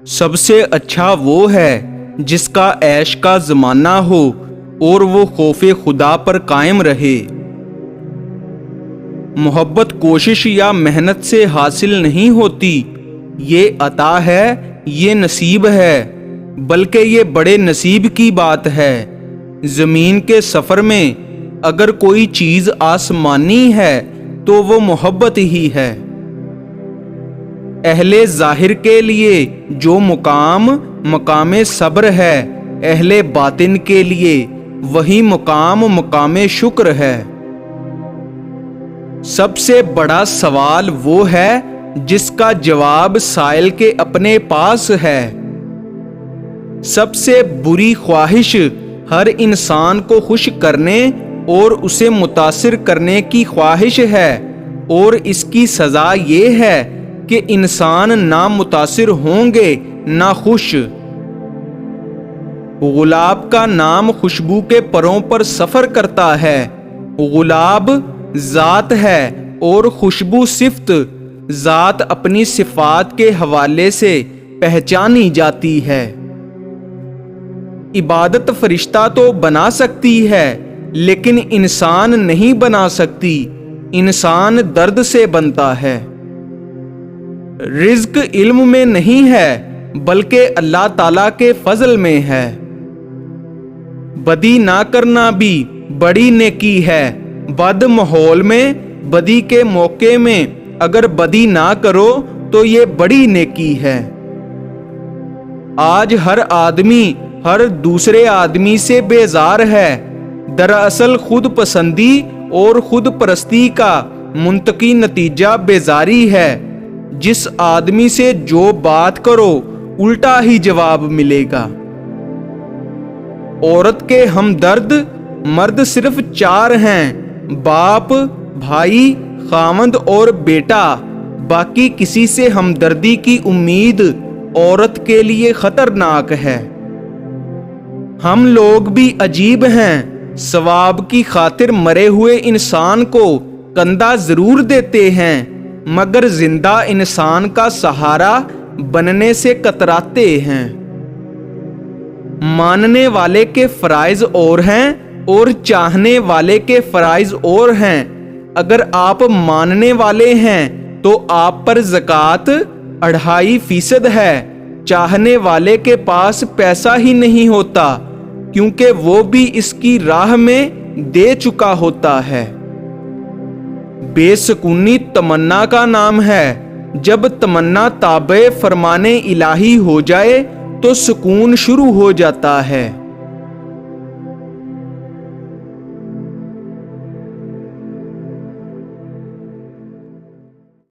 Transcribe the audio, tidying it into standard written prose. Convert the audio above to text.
سب سے اچھا وہ ہے جس کا عیش کا زمانہ ہو اور وہ خوف خدا پر قائم رہے۔ محبت کوشش یا محنت سے حاصل نہیں ہوتی، یہ عطا ہے، یہ نصیب ہے، بلکہ یہ بڑے نصیب کی بات ہے۔ زمین کے سفر میں اگر کوئی چیز آسمانی ہے تو وہ محبت ہی ہے۔ اہل ظاہر کے لیے جو مقام صبر ہے، اہل باطن کے لیے وہی مقام شکر ہے۔ سب سے بڑا سوال وہ ہے جس کا جواب سائل کے اپنے پاس ہے۔ سب سے بری خواہش ہر انسان کو خوش کرنے اور اسے متاثر کرنے کی خواہش ہے، اور اس کی سزا یہ ہے کہ انسان نہ متاثر ہوں گے نہ خوش۔ گلاب کا نام خوشبو کے پروں پر سفر کرتا ہے۔ گلاب ذات ہے اور خوشبو صفت۔ ذات اپنی صفات کے حوالے سے پہچانی جاتی ہے۔ عبادت فرشتہ تو بنا سکتی ہے لیکن انسان نہیں بنا سکتی۔ انسان درد سے بنتا ہے۔ رزق علم میں نہیں ہے بلکہ اللہ تعالیٰ کے فضل میں ہے۔ بدی نہ کرنا بھی بڑی نیکی ہے۔ بد ماحول میں، بدی کے موقع میں اگر بدی نہ کرو تو یہ بڑی نیکی ہے۔ آج ہر آدمی ہر دوسرے آدمی سے بیزار ہے۔ دراصل خود پسندی اور خود پرستی کا منطقی نتیجہ بیزاری ہے۔ جس آدمی سے جو بات کرو الٹا ہی جواب ملے گا۔ عورت کے ہمدرد مرد صرف 4 ہیں: باپ، بھائی، خامند اور بیٹا۔ باقی کسی سے ہمدردی کی امید عورت کے لیے خطرناک ہے۔ ہم لوگ بھی عجیب ہیں، ثواب کی خاطر مرے ہوئے انسان کو کندھا ضرور دیتے ہیں مگر زندہ انسان کا سہارا بننے سے کتراتے ہیں۔ ماننے والے کے فرائض اور ہیں اور چاہنے والے کے فرائض اور ہیں۔ اگر آپ ماننے والے ہیں تو آپ پر زکوٰۃ 2.5% ہے۔ چاہنے والے کے پاس پیسہ ہی نہیں ہوتا کیونکہ وہ بھی اس کی راہ میں دے چکا ہوتا ہے۔ بے سکونی تمنا کا نام ہے۔ جب تمنا تابع فرمان الہی ہو جائے تو سکون شروع ہو جاتا ہے۔